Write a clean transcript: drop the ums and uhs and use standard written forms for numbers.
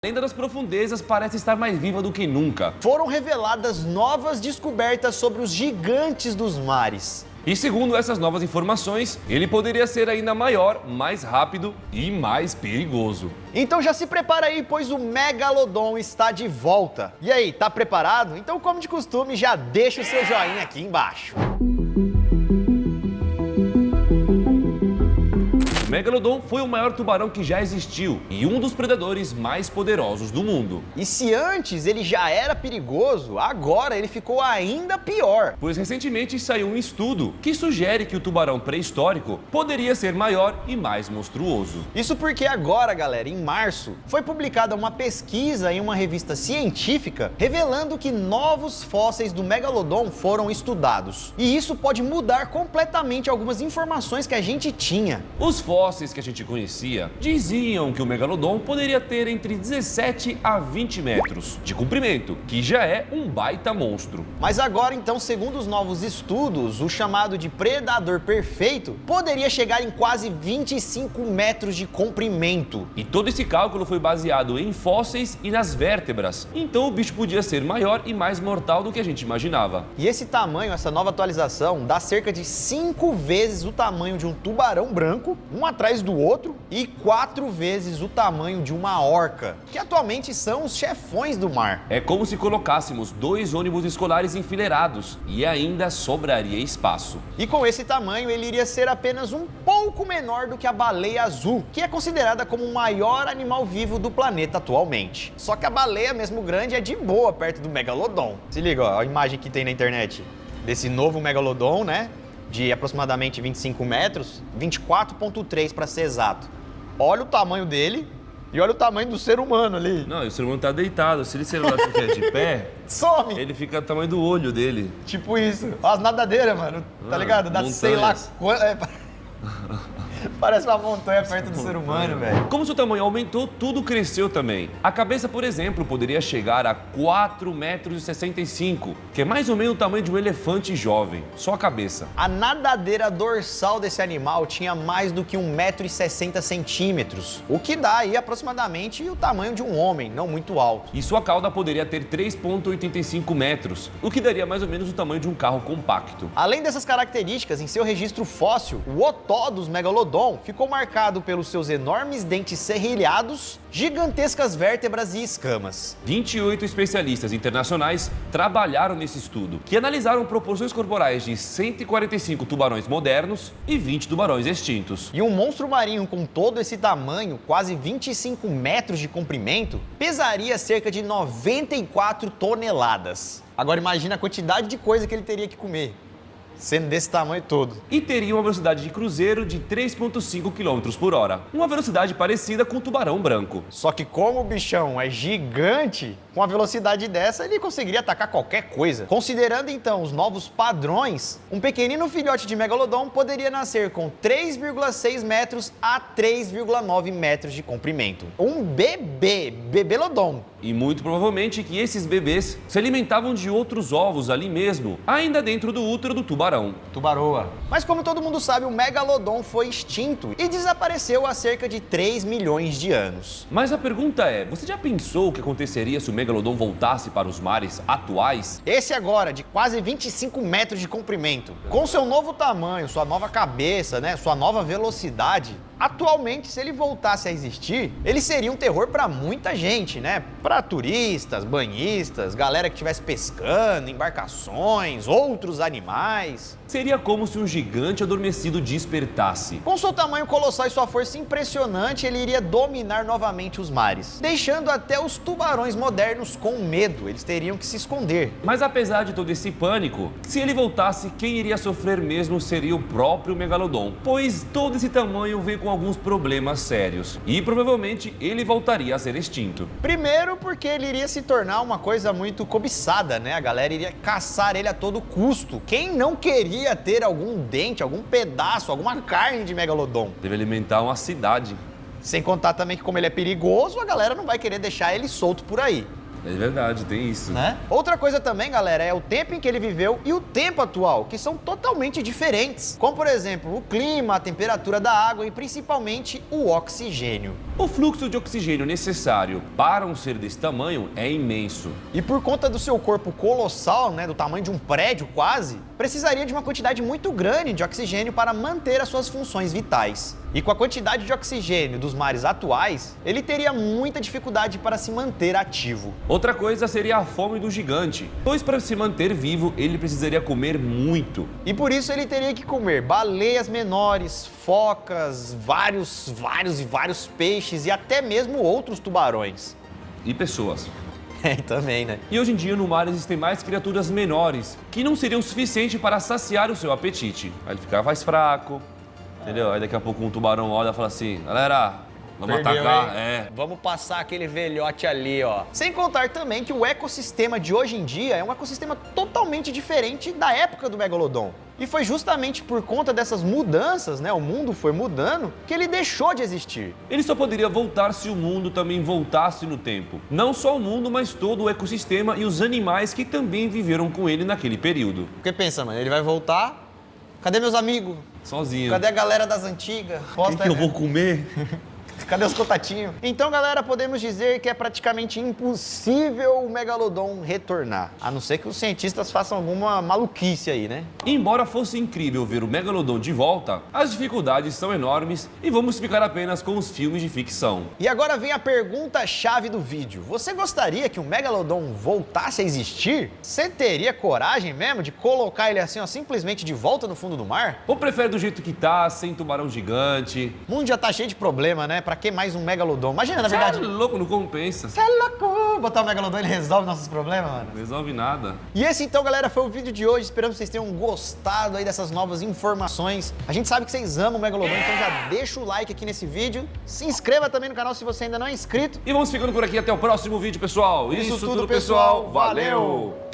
A lenda das profundezas parece estar mais viva do que nunca. Foram reveladas novas descobertas sobre os gigantes dos mares. E segundo essas novas informações, ele poderia ser ainda maior, mais rápido e mais perigoso. Então já se prepara aí, pois o Megalodon está de volta. E aí, tá preparado? Então, como de costume, já deixa o seu joinha aqui embaixo. O Megalodon foi o maior tubarão que já existiu e um dos predadores mais poderosos do mundo. E se antes ele já era perigoso, agora ele ficou ainda pior. Pois recentemente saiu um estudo que sugere que o tubarão pré-histórico poderia ser maior e mais monstruoso. Isso porque agora, galera, em março, foi publicada uma pesquisa em uma revista científica revelando que novos fósseis do Megalodon foram estudados. E isso pode mudar completamente algumas informações que a gente tinha. Os fósseis que a gente conhecia diziam que o Megalodon poderia ter entre 17 a 20 metros de comprimento, que já é um baita monstro. Mas agora, então, segundo os novos estudos, o chamado de predador perfeito poderia chegar em quase 25 metros de comprimento. E todo esse cálculo foi baseado em fósseis e nas vértebras, então o bicho podia ser maior e mais mortal do que a gente imaginava. E esse tamanho, essa nova atualização, dá cerca de 5 vezes o tamanho de um tubarão branco, um atrás do outro, e 4 vezes o tamanho de uma orca, que atualmente são os chefões do mar. É como se colocássemos 2 ônibus escolares enfileirados e ainda sobraria espaço. E com esse tamanho ele iria ser apenas um pouco menor do que a baleia azul, que é considerada como o maior animal vivo do planeta atualmente. Só que a baleia, mesmo grande, é de boa perto do Megalodon. Se liga, ó, a imagem que tem na internet desse novo Megalodon, né? De aproximadamente 25 metros, 24,3 para ser exato. Olha o tamanho dele e olha o tamanho do ser humano ali. Não, e o ser humano tá deitado. Se ele ficar de pé, some! ele fica do tamanho do olho dele. Tipo isso. Ó, as nadadeiras, mano, tá ligado? Dá sei lá quanto. Parece uma montanha perto do ser humano, velho. Como seu tamanho aumentou, tudo cresceu também. A cabeça, por exemplo, poderia chegar a 4,65 metros, que é mais ou menos o tamanho de um elefante jovem. Só a cabeça. A nadadeira dorsal desse animal tinha mais do que 1,60 metros, o que dá aí aproximadamente o tamanho de um homem, não muito alto. E sua cauda poderia ter 3,85 metros, o que daria mais ou menos o tamanho de um carro compacto. Além dessas características, em seu registro fóssil, o otó dos megalodon ficou marcado pelos seus enormes dentes serrilhados, gigantescas vértebras e escamas. 28 especialistas internacionais trabalharam nesse estudo, que analisaram proporções corporais de 145 tubarões modernos e 20 tubarões extintos. E um monstro marinho com todo esse tamanho, quase 25 metros de comprimento, pesaria cerca de 94 toneladas. Agora imagina a quantidade de coisa que ele teria que comer, sendo desse tamanho todo. E teria uma velocidade de cruzeiro de 3,5 km por hora. Uma velocidade parecida com o tubarão branco. Só que como o bichão é gigante, com a velocidade dessa ele conseguiria atacar qualquer coisa. Considerando então os novos padrões, um pequenino filhote de Megalodon poderia nascer com 3,6 metros a 3,9 metros de comprimento. Um bebelodon. E muito provavelmente que esses bebês se alimentavam de outros ovos ali mesmo, ainda dentro do útero do tubarão. Tubaroa. Mas como todo mundo sabe, o Megalodon foi extinto e desapareceu há cerca de 3 milhões de anos. Mas a pergunta é, você já pensou o que aconteceria se o Megalodon voltasse para os mares atuais? Esse agora, de quase 25 metros de comprimento, com seu novo tamanho, sua nova cabeça, né, sua nova velocidade, atualmente, se ele voltasse a existir, ele seria um terror para muita gente, né? Para turistas, banhistas, galera que estivesse pescando, embarcações, outros animais. Seria como se um gigante adormecido despertasse. Com seu tamanho colossal e sua força impressionante, ele iria dominar novamente os mares, deixando até os tubarões modernos com medo. Eles teriam que se esconder. Mas apesar de todo esse pânico, se ele voltasse, quem iria sofrer mesmo seria o próprio Megalodon, pois todo esse tamanho veio com alguns problemas sérios e provavelmente ele voltaria a ser extinto. Primeiro porque ele iria se tornar uma coisa muito cobiçada, né? A galera iria caçar ele a todo custo. Quem não queria ter algum dente, algum pedaço, alguma carne de Megalodon? Deve alimentar uma cidade. Sem contar também que como ele é perigoso, a galera não vai querer deixar ele solto por aí. É verdade, tem isso. Né? Outra coisa também, galera, é o tempo em que ele viveu e o tempo atual, que são totalmente diferentes. Como, por exemplo, o clima, a temperatura da água e principalmente o oxigênio. O fluxo de oxigênio necessário para um ser desse tamanho é imenso. E por conta do seu corpo colossal, né, do tamanho de um prédio quase, precisaria de uma quantidade muito grande de oxigênio para manter as suas funções vitais. E com a quantidade de oxigênio dos mares atuais, ele teria muita dificuldade para se manter ativo. Outra coisa seria a fome do gigante, pois para se manter vivo ele precisaria comer muito. E por isso ele teria que comer baleias menores, focas, vários peixes e até mesmo outros tubarões. E pessoas. É, também, né? E hoje em dia no mar existem mais criaturas menores, que não seriam suficientes para saciar o seu apetite. Aí ele fica mais fraco, entendeu? Aí daqui a pouco um tubarão olha e fala assim, galera, vamos atacar. Vamos passar aquele velhote ali, ó. Sem contar também que o ecossistema de hoje em dia é um ecossistema totalmente diferente da época do Megalodon. E foi justamente por conta dessas mudanças, né? O mundo foi mudando, que ele deixou de existir. Ele só poderia voltar se o mundo também voltasse no tempo. Não só o mundo, mas todo o ecossistema e os animais que também viveram com ele naquele período. Porque pensa, mano, ele vai voltar... Cadê meus amigos? Sozinho. Cadê a galera das antigas? O que eu vou comer? Cadê os contatinhos? Então, galera, podemos dizer que é praticamente impossível o Megalodon retornar. A não ser que os cientistas façam alguma maluquice aí, né? Embora fosse incrível ver o Megalodon de volta, as dificuldades são enormes e vamos ficar apenas com os filmes de ficção. E agora vem a pergunta-chave do vídeo. Você gostaria que o Megalodon voltasse a existir? Você teria coragem mesmo de colocar ele assim, ó, simplesmente de volta no fundo do mar? Ou prefere do jeito que tá, sem tubarão gigante? O mundo já tá cheio de problema, né? Pra que mais um Megalodon? Imagina, na verdade... Cê é louco, não compensa. Você é louco! Botar o Megalodon, ele resolve nossos problemas, mano. Não resolve nada. E esse então, galera, foi o vídeo de hoje. Esperamos que vocês tenham gostado aí dessas novas informações. A gente sabe que vocês amam o Megalodon, então já deixa o like aqui nesse vídeo. Se inscreva também no canal se você ainda não é inscrito. E vamos ficando por aqui até o próximo vídeo, pessoal. Isso tudo, pessoal. Valeu!